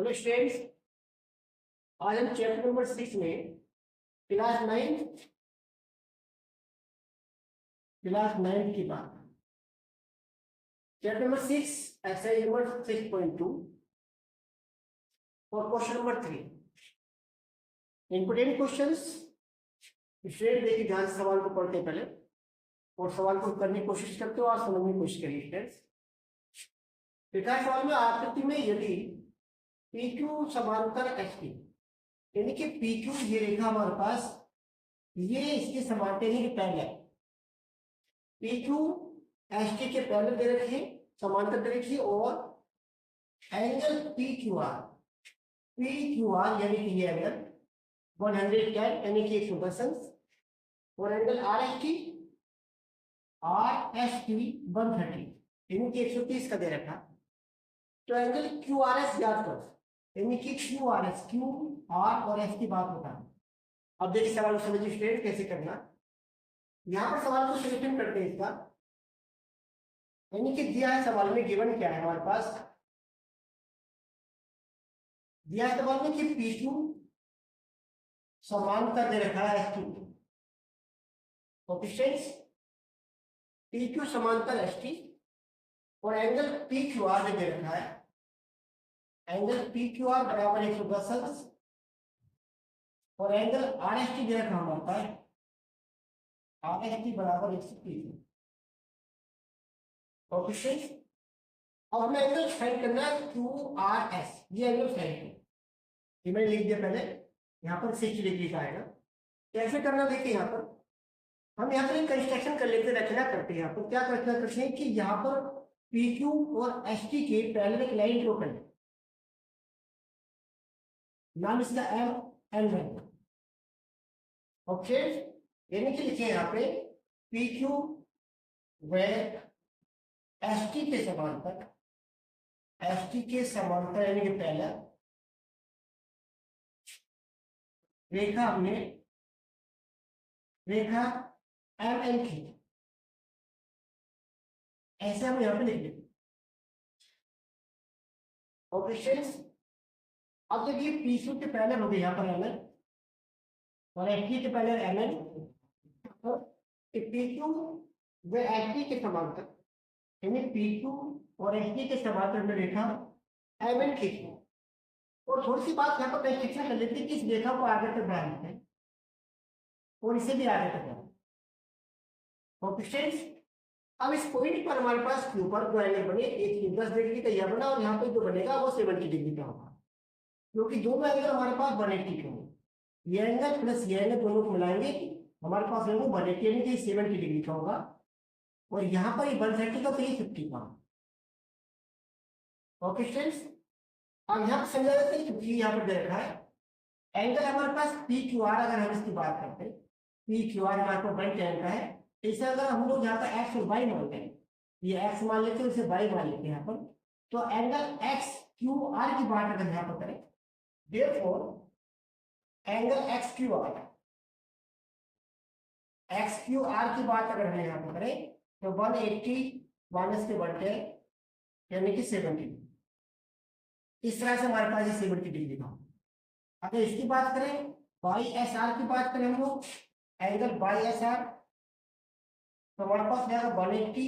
Hello students, आज हम chapter number 6 में क्लास 9 की बात। चैप्टर नंबर 6 एक्सरसाइज नंबर 6.2 और question number 3 important questions. Student देखिए ध्यान से सवाल को पढ़ते पहले और सवाल को करने की कोशिश करते हो और समझने की कोशिश करिए स्टूडेंट्स। पिछला सवाल में आकृति में यदि PQ समांतर HP, यानी कि PQ ये रेखा हमारे पास ये इसके समांतर यानी कि पैरेलल, PQ HT के पैरेलल दे रखी है, समांतर दे रखी है और एंगल PQR यानी कि ये एंगल 110 यानी कि 110 और एंगल RHT 130 यानी कि 130 का दे रखा। तो एंगल QRS याद करो, यानी कि QRS QR और S की बात होता है। अब देखिए सवाल को समझिए स्टूडेंट कैसे करना। यहाँ पर सवाल को सॉल्यूशन करते हैं इसका, यानी कि दिया है सवाल में, गिवन क्या है हमारे पास, दिया है सवाल में कि PQ समांतर दे रखा है ST, PQ समांतर ST और एंगल PQR दे रखा है। एंगल PQR बराबर 110 और एंगल RST दे रखा हमारे पास, RST बराबर 130। ओके, अब हमें एंगल फाइंड करना है QRS, ये एंगल फाइंड है, ये मैंने लिख दिया पहले, यहाँ पर 60 डिग्री का आएगा। कैसे करना देखिए, यहाँ पर हम यहाँ पर एक कंस्ट्रक्शन कर लेते, रचना करते हैं। यहाँ पर क्या रचना करते हैं कि यहाँ पर PQ और ST के पैरेलल एक लाइन ड्रॉ करें, नाम इसका M है। ओके, यानी कि लिखे यहाँ पे PQ व ST के समांतर, ST के समांतर यानी कि पहला रेखा हमने रेखा MN की, ऐसे हम यहाँ पे लिख देते। ओके स्टूडेंट्स, अब देखिए PQ के पहले हो गए यहाँ पर MN और ST के पहले MN, तो PQ व ST के समांतर यानी PQ और ST के समांतर में रेखा MN खींची। और थोड़ी सी बात यहाँ पर कंस्ट्रक्शन कर लेते हैं कि इस रेखा को आगे तक बढ़ा लेते हैं और इसे भी आगे तक बढ़ा। ओके स्टूडेंट्स, अब इस पॉइंट पर हमारे पास Q पर दो एंगल बने, एक 10 डिग्री का यह बना और यहाँ पे जो बनेगा वो 70 डिग्री का होगा, क्योंकि दोनों एंगल हमारे पास 180 के होंगे। ये एंगल प्लस ये एंगल दोनों को मिलाएंगे हमारे पास एंगल 180 यानी कि 70 डिग्री का होगा और यहाँ पर ये 130 का, तो ये 50 का। ओके स्टूडेंट्स, अब यहाँ पर समझा जाता है क्योंकि यहाँ पर दे रखा है एंगल हमारे पास PQR, अगर हम इसकी बात करते हैं PQR हमारे पास 110 का है। इसे अगर हम लोग यहाँ पर X और Y मानते हैं, ये X मान लेते हैं, इसे Y मान लेते हैं यहाँ पर, तो एंगल XQR की बात अगर यहाँ पर करें, therefore एंगल XQR की बात अगर हम यहाँ पर करें तो 180 माइनस के 110 यानी कि 70। इस तरह से हमारे पास ये 70 डिग्री का। अगर इसकी बात करें YSR की बात करें हम लोग, एंगल YSR तो हमारे पास जाएगा 180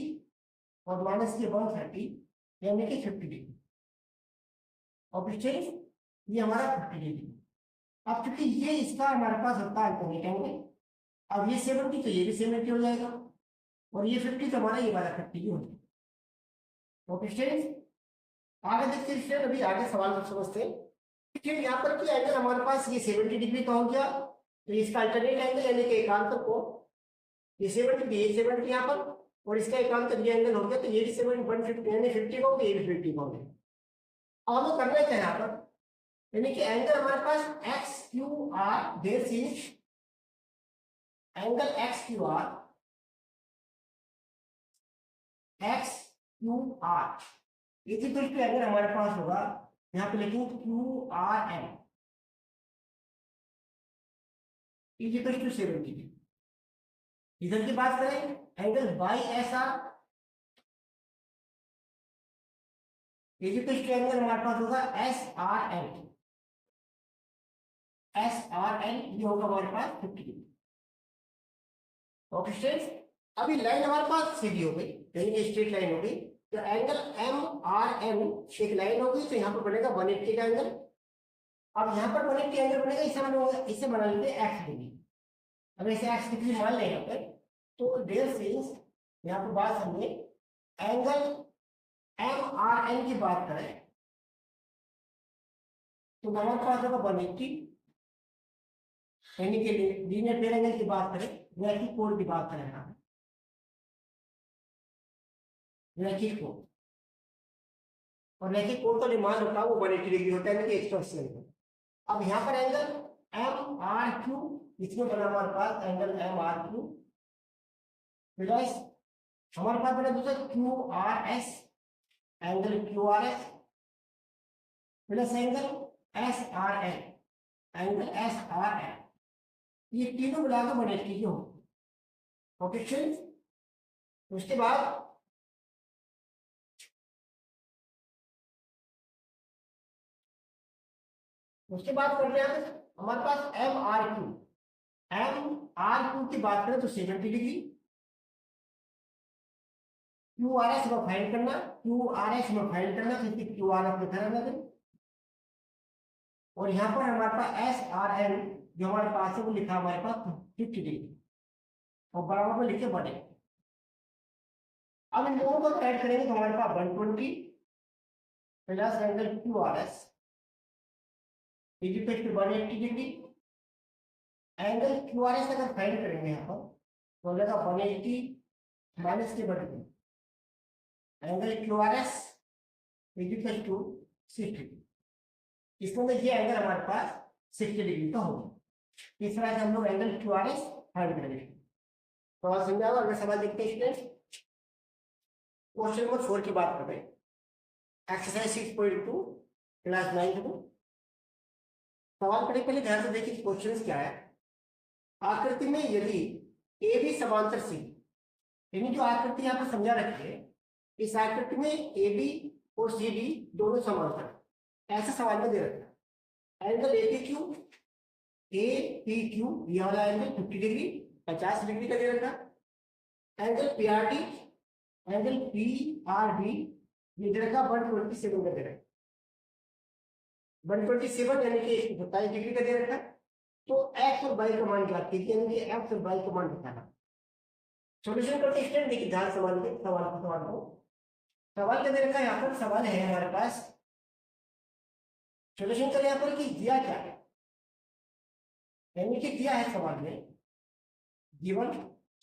और माइनस के 130 यानी कि 50 डिग्री। और ये हमारा 50 डिग्री। अब क्योंकि ये इसका हमारे पास होता है अल्टरनेट एंगल, अब ये 70 तो ये भी 70 हो जाएगा और ये 50 तो हमारा ये वाला 50 हो जाएगा। ओके स्टूडेंट्स, आगे देखते हैं, अभी आगे सवाल को समझते हैं। फिर यहाँ पर क्या एंगल हमारे पास ये 70 डिग्री का हो गया, तो इसका अल्टरनेट एंगल यानी कि एकांतर को ये 70 यहाँ पर और इसका एकांतर ये एंगल हो गया, तो ये भी 150 यानी 50 का हो गया, ये भी 50 का हो गया। अब हमें करना क्या है यहाँ पर, यानी कि एंगल हमारे पास XQR, this is angle XQR इसी तो एंगल हमारे पास होगा, यहाँ पे लिखेंगे QRM इज इक्वल टू 70। इधर की बात करें एंगल YSR, इजिकल ट्रायंगल हमारे पास होगा S R N, S R N ये होगा हमारे पास 50 डिग्री। ओके स्टूडेंट्स, अभी लाइन हमारे पास सीधी हो गई, यानी स्ट्रेट लाइन हो गई। तो एंगल एम आर एन एक लाइन होगी, तो यहाँ पर बनेगा 180 का एंगल। अब यहाँ पर 180 एंगल बनेगा, इसे बना लेते हैं एक्स डिग्री। अब इसे एक्स डिग्री मान लें यहाँ पर, तो डेल सिंस यहाँ पर बात समझे, एंगल एम आर एन की बात करें तो हमारे पास होगा 180, यानी कि लीनियर ट्रायंगल की बात करें, रैखिक कोण की बात करें, यहाँ रैखिक कोण, और रैखिक कोण का जो मान होता है वो 180 डिग्री होता है, यानी कि 180 डिग्री। अब यहाँ पर एंगल एम आर क्यू, इसमें बना हमारे पास angle M R Q plus हमारे पास बना दूसरा Q R S, angle Q R S plus angle S R N, angle S R N, ये तीनों मिलाकर 180 की हो। ओके फ्रेंड्स, उसके बाद करते हैं हमारे पास M R Q, M R Q की बात करें तो 70 डिग्री, क्यू आर एस में फाइंड करना, क्यू आर एस में फाइंड करना, क्योंकि क्यू आर एस लिखा रहना है। और यहाँ पर हमारे पास एस आर एन जो हमारे पास है वो लिखा हमारे पास 50 डिग्री, और बराबर में लिखे बड़े। अब इन दोनों को ऐड करेंगे तो हमारे पास 120 plus angle Q R S equal to 180 डिग्री। एंगल क्यू आर एस अगर फाइंड करेंगे यहाँ पर तो हो जाएगा 180 माइनस के बटे angle Q R S equal to 60। इसमें ये एंगल हमारे पास 60 डिग्री का होगा। इस तरह से हम लोग angle Q R S find करेंगे। तो और समझा होगा। अगर सवाल देखते हैं स्टूडेंट्स, क्वेश्चन नंबर 4 की बात कर रहे हैं, एक्सरसाइज 6.2 क्लास 9 में। सवाल पढ़े पहले ध्यान से देखिए क्वेश्चन क्या है। आकृति में यदि ए बी समांतर सी, यानी जो आकृति यहाँ पर समझा रखी है, इस आकृति में ए बी और सी डी दोनों समांतर, ऐसा सवाल में दे रखा है। Angle A P Q, A P Q यह वाला एंगल 50 डिग्री 50 डिग्री का दे रखा। Angle P R D, angle P R D ये दे रखा 127 का दे रखा, 127 यानी कि 27 डिग्री का दे रखा। तो एक्स और वाई का मान ज्ञात कीजिए, यानी कि एक्स और वाई का मान बताना। सॉल्यूशन करते स्टूडेंट देखिए ध्यान से सवाल को सवाल क्या दे रखा है। यहाँ पर सवाल है हमारे पास, सॉल्यूशन करें यहाँ पर कि दिया क्या है, यानी कि दिया है सवाल में गिवन,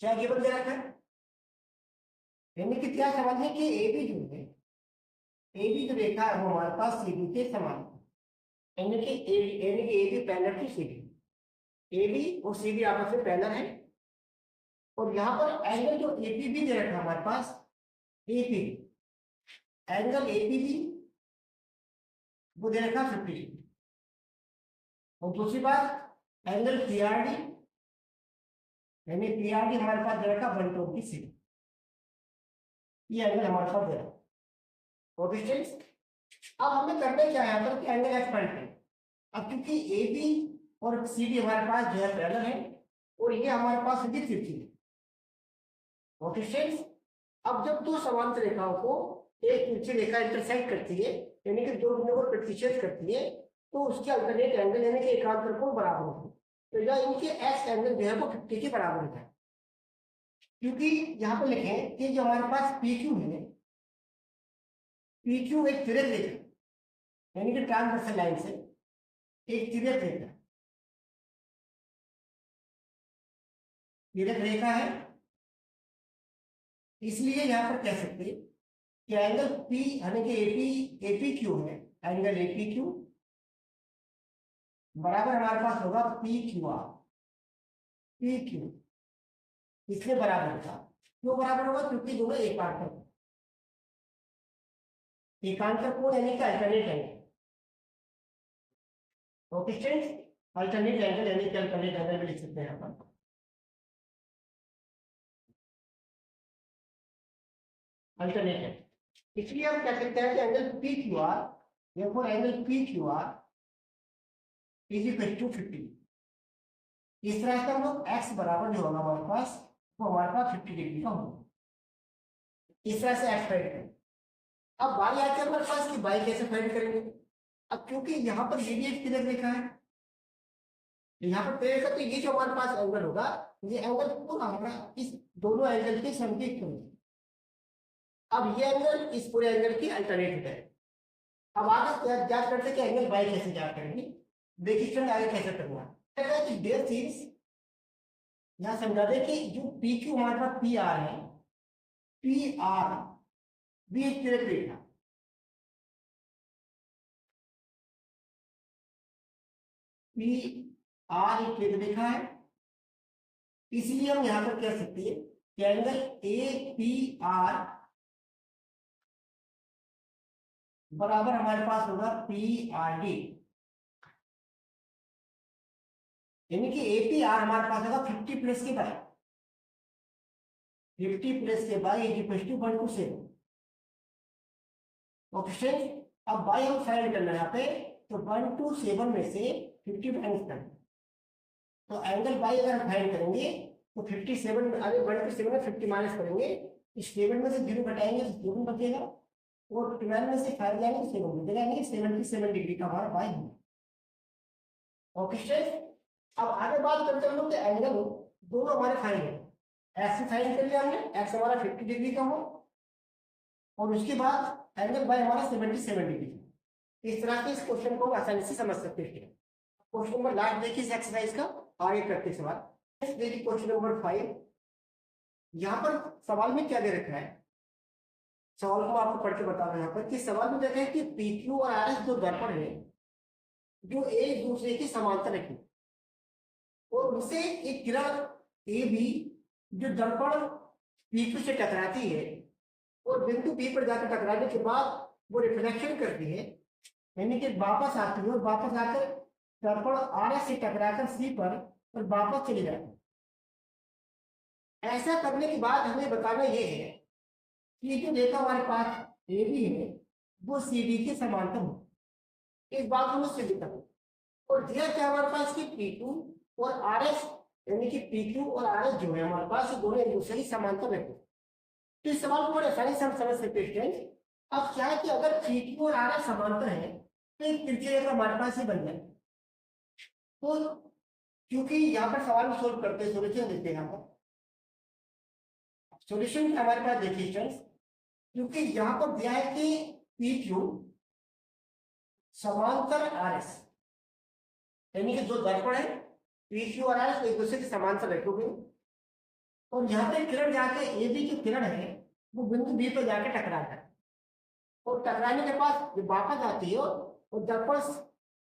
क्या गिवन दे रखा है, यानी कि क्या सवाल है कि ए बी जो है, ए बी जो रेखा है वो हमारे पास सी बी के समान, यानी कि A B parallel to C B, A B और सी बी आपस में पैरेलल है। और यहाँ पर एंगल जो ए पी बी दे रखा है हमारे पास, A P angle A P B वो दे रखा 50 डिग्री। और दूसरी बात एंगल पी आर डी, यानी पी आर डी हमारे पास दे रखा 126, ये एंगल हमारे पास दे रखा। ओके स्टूडेंट्स, अब हमें करना क्या है यहाँ पर कि एंगल एक्स फाइंड करें। अब क्योंकि ए बी और सी डी हमारे पास जो है पैरेलल है और ये हमारे पास सीधी तिरछी है। ओके स्टूडेंट्स, अब जब दो समांतर रेखाओं को एक तिरछी रेखा इंटरसेक्ट करती है, यानी कि दो बिंदुओं को प्रतिच्छेद करती है, तो उसके अल्टरनेट एंगल यानी कि एकांतर कोण बराबर होते हैं। तो यह इनके एक्स एंगल जो है वो 50 के बराबर होता है। क्योंकि यहाँ पर लिखें कि जो हमारे पास पी क्यू है, पी क्यू एक तिरक रेखा यानी कि ट्रांसवर्सल लाइन से एक तिरक रेखा है, इसलिए यहाँ पर कह सकते हैं कि एंगल पी यानी कि एपी क्यू है, एंगल एपी क्यू बराबर हमारे पास होगा P Q are, P Q इसलिए बराबर होगा। क्यों बराबर होगा? क्योंकि दोनों एकांतर कोण यानी कि alternate angle. Okay students, alternate angle यानी कि अल्टरनेट एंगल भी लिख सकते हैं यहाँ पर। अल्टरनेट इसलिए हम क्या कहते हैं कि एंगल पी क्यू आर, देखो angle P Q R is equal to 50। इस तरह से हम लोग एक्स बराबर जो होगा हमारे पास, वो हमारे पास 50 डिग्री का होगा। इस तरह से एक्स फाइंड करें। अब बारी आती है हमारे पास कि बाई कैसे फाइंड करेंगे। अब क्योंकि यहाँ पर ये भी एक क्लियर रेखा है, यहाँ पर क्लियर रेखा, तो ये जो हमारे पास एंगल होगा, ये एंगल पूरा हमारा इस दोनों एंगल के समकेत होगा। अब ये एंगल इस पूरे एंगल की अल्टरनेट है। अब आगे जांच करते हैं कि एंगल बाई कैसे जांच करेंगे। देखिए स्टूडेंट आगे कैसे करना है कि देयर सीरीज, यहाँ समझा दे कि जो पी क्यू हमारे पास पी आर है, पी आर भी एक क्लियर रेखा, पी आर एक क्लियर रेखा है। इसलिए हम यहां पर कह सकते हैं कि एंगल ए पी आर बराबर हमारे पास होगा पी आर डी, यानी कि ए पी आर हमारे पास होगा 50 प्लस के बाई, 50 प्लस के by is equal to 1 to 7। Okay, अब बाई हम फाइंड करना है यहाँ पे, तो 1 to 7 में से 50 माइनस करना, तो एंगल बाई अगर हम फाइंड करेंगे तो 57, अरे 1 to 7 में 50 माइनस करेंगे, इस 7 में से 0 घटाएंगे तो 7 बचेगा, और 12 में से 5 जाएंगे तो 7 बचेगा, यानी 77 डिग्री का हमारा बाई है। ओके स्टूडेंट, अब आगे बात करते हैं हम लोग एंगल दोनों हमारे फाइंड है। एक्स फाइंड कर लिया हमने, एक्स हमारा 50 डिग्री का हो, और उसके बाद एंगल बाई हमारा 77 डिग्री। इस तरह से इस क्वेश्चन को आसानी से समझ सकते हैं। क्वेश्चन नंबर लास्ट देखिए इस एक्सरसाइज का, आगे करते सवाल। देखिए क्वेश्चन नंबर 5, यहाँ पर सवाल में क्या दे रखा है, सवाल को आपको पढ़ के बता रहा हूं यहाँ पर कि सवाल में देखा है कि पी क्यू और आर एस दो दर्पण है जो एक दूसरे के समांतर रखें, और उसे एक किरण ए बी जो दर्पण पी क्यू से टकराती है और बिंदु बी पर जाकर टकराने के बाद वो रिफ्लेक्शन करती है, यानी कि वापस आती है और वापस आकर दर्पण आर एस से टकराकर सी पर और वापस चली जाती है। ऐसा करने के बाद हमें बताना ये है कि जो रेखा हमारे पास ए बी है वो सी डी के समांतर हो, इस बात को सिद्ध करो। और दिया क्या हमारे पास कि पी क्यू और आर एस, यानी कि पी क्यू और आर एस जो है हमारे पास दोनों एक दूसरे की समांतर रहते हैं। तो इस सवाल को बड़े आसानी से हम समझ सकते हैं। अब क्या है कि अगर पी क्यू और आर एस समांतर है तो एक तिरछी रेखा हमारे पास ही बन जाए। तो क्योंकि यहाँ पर सवाल में सोल्व करते हैं, सोल्यूशन देते हैं यहाँ पर, सॉल्यूशन हमारे पास देखिए स्टूडेंट्स, क्योंकि यहाँ पर दिया है कि पी क्यू समांतर आर एस, यानी कि जो दर्पण है पी क्यू और आर एस एक दूसरे के समांतर रखोगे, और यहाँ पे किरण जाके ए बी की किरण है वो बिंदु बी पर जाके टकराता है, और टकराने के बाद जो वापस आती है और दर्पण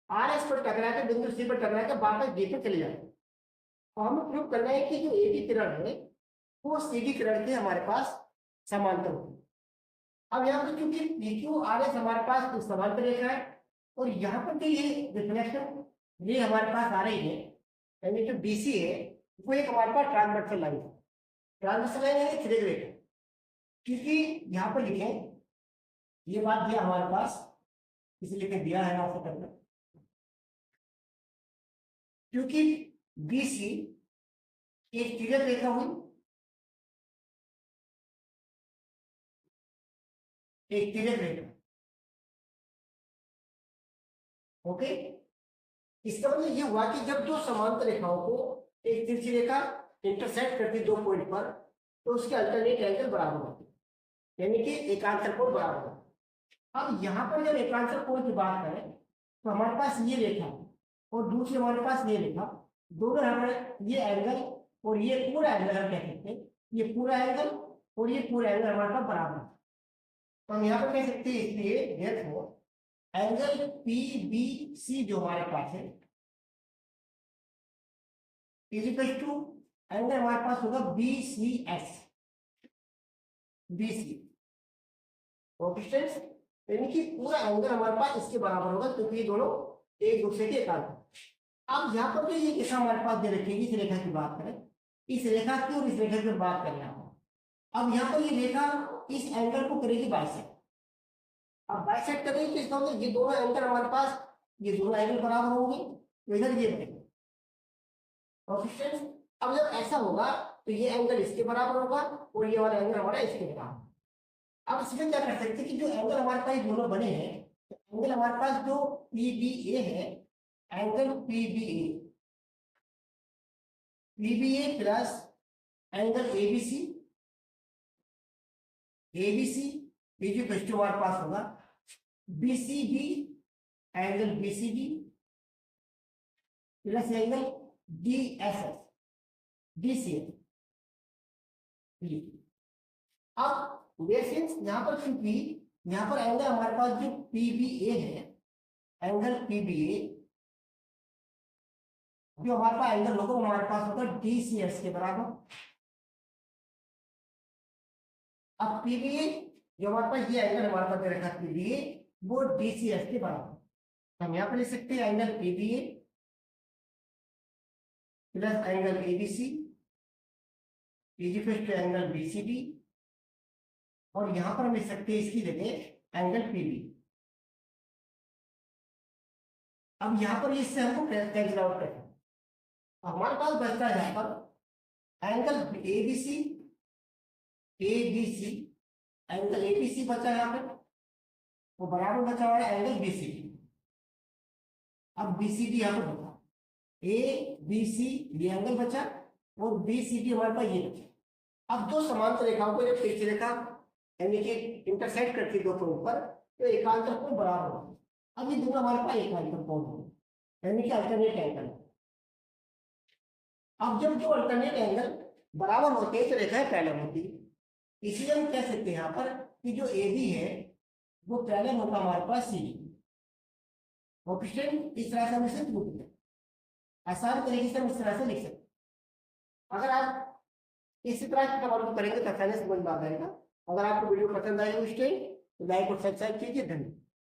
आर एस पर टकरा के बिंदु सी पर टकरा के वापस डी पर चले जाते हैं। और हमें प्रूव करना है कि जो ए बी किरण है वो सी डी किरण के हमारे पास समांतर होगी। अब यहाँ पर क्योंकि पी क्यू आर एस हमारे पास समांतर रेखा है, और यहाँ पर जो ये रिफ्लेक्शन ये हमारे पास आ रही है, यानी जो बीसी है वो एक हमारे पास ट्रांसवर्सल लाइन है, ट्रांसवर्सल लाइन यानी क्षैतिज रेखा। क्योंकि यहाँ पर लिखें, ये बात दिया हमारे पास, इसलिए दिया है आपको करना, क्योंकि बीसी एक तिर्यक रेखा हुई, एक तिर्यक रेखा। ओके, इसका मतलब ये हुआ कि जब दो समांतर रेखाओं को एक तिरछी रेखा इंटरसेक्ट करती दो पॉइंट पर, तो उसके अल्टरनेट एंगल बराबर होते, यानी कि एकांतर कोण बराबर होता। अब यहाँ पर जब एकांतर कोण की बात करें तो हमारे पास ये रेखा और दूसरी हमारे पास ये रेखा, दोनों हमारे ये एंगल और ये पूरा एंगल हम कह सकते हैं, ये पूरा एंगल और ये पूरा एंगल हमारे पास बराबर है। तो हम यहाँ पर कह सकते हैं इसलिए therefore angle P B C जो हमारे पास है इज इक्वल टू एंगल हमारे पास होगा B C S, B C. Okay students, यानी कि पूरा एंगल हमारे पास इसके बराबर होगा क्योंकि ये दोनों एक दूसरे के एकांतर। अब यहाँ पर जो ये रेखा हमारे पास दे रखी है, इस रेखा की बात करें, इस रेखा की और इस रेखा की बात करें यहाँ पर। अब यहाँ पर ये रेखा इस एंगल को करेगी बाइसेक्ट, अब बाइसेक्ट करेंगे तो इसका मतलब ये दोनों एंगल हमारे पास, ये दोनों एंगल बराबर होंगे, तो इधर ये बनेगा। कोएफिशिएंट अब जब ऐसा होगा तो ये एंगल इसके बराबर होगा और ये वाला एंगल हमारा इसके बराबर। अब इसमें क्या कर सकते हैं कि जो एंगल हमारे पास दोनों बने हैं, तो एंगल हमारे पास जो PBA है, angle PBA plus angle ABC, बीजी क्वेश्चन हमारे पास होगा BCB, angle BCD plus angle DCF। अब यहाँ पर क्योंकि यहाँ पर एंगल हमारे पास जो PBA है, एंगल PBA जो हमारे पास एंगल होगा वो हमारे पास होगा DCF के बराबर। अब PBA जो हमारे पास ये एंगल हमारे पास रखा PBA वो DCF के बराबर। हम यहाँ पर लिख सकते हैं angle PBA plus angle ABC is equal to angle BCD, और यहां पर हम लिख सकते हैं इसकी जगह एंगल PB। अब यहां पर इससे हमको कैंसिल आउट करना, हमारे पास बचता है यहाँ पर एंगल ABC एंगल ABC बचा है यहाँ पे, वो बराबर बचा हुआ है एंगल BCD। अब BCD यहाँ पर बचा, ABC ये एंगल बचा और BCD हमारे पास ये बचा। अब दो समांतर रेखाओं को जब तिरछी रेखा यानी कि इंटरसेक्ट करती है दो कोण पर, तो एकांतर कोण बराबर होगा। अब ये दोनों हमारे पास एकांतर कोण होगा यानी कि अल्टरनेट एंगल। अब जब जो अल्टरनेट एंगल बराबर होते हैं तो रेखाएं पैरेलल होती है, इसलिए हम कह सकते हैं यहाँ पर कि जो AB है वो पैरेलल होगा हमारे पास CD। कोएफिशिएंट इस तरह से हम इसे प्रूव करें, आसान तरीके से हम इस तरह से लिख सकते हैं। अगर आप इसी तरह की सवालों करेंगे तो आसानी से समझ में आ जाएगा। अगर आपको वीडियो पसंद आए तो लाइक और सब्सक्राइब कीजिए। धन्यवाद।